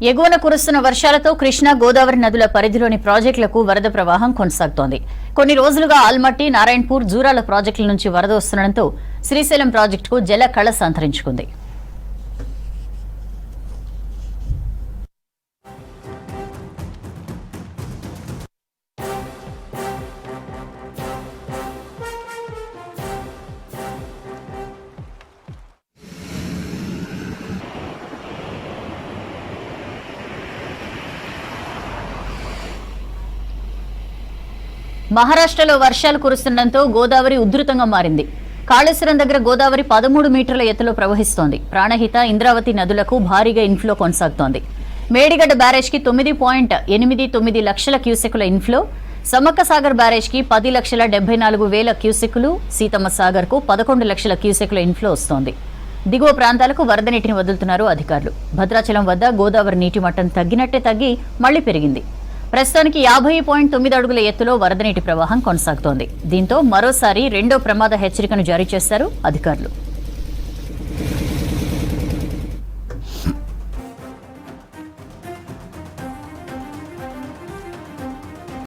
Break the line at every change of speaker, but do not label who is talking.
ఎగువన కురుస్తున్న వర్షాలతో కృష్ణా గోదావరి నదుల పరిధిలోని ప్రాజెక్టులకు వరద ప్రవాహం కొనసాగుతోంది. కొన్ని రోజులుగా ఆల్మట్టి, నారాయణపూర్, జూరాల ప్రాజెక్టుల నుంచి వరద వస్తుండటంతో శ్రీశైలం ప్రాజెక్టుకు జల కళ సంతరించుకుంది. మహారాష్ట్రలో వర్షాలు కురుస్తుండటంతో గోదావరి ఉధృతంగా మారింది. కాళేశ్వరం దగ్గర గోదావరి 13 మీటర్ల ఎత్తులో ప్రవహిస్తోంది. ప్రాణహిత, ఇంద్రావతి నదులకు భారీగా ఇన్ఫ్లో కొనసాగుతోంది. మేడిగడ్డ బ్యారేజ్కి 9.89 లక్షల క్యూసెక్కుల ఇన్ఫ్లో, సమ్మక్క సాగర్ బ్యారేజ్కి 10,74,000 క్యూసెక్కులు, సీతమ్మ సాగర్కు 11 లక్షల క్యూసెక్కుల ఇన్ఫ్లో వస్తోంది. దిగువ ప్రాంతాలకు వరద నీటిని వదులుతున్నారు అధికారులు. భద్రాచలం వద్ద గోదావరి నీటి మట్టం తగ్గినట్టే తగ్గి మళ్లీ పెరిగింది. ప్రస్తుతానికి 50.9 అడుగుల ఎత్తులో వరద నీటి ప్రవాహం కొనసాగుతోంది. దీంతో మరోసారి రెండో ప్రమాద హెచ్చరికను జారీ చేశారు అధికారులు.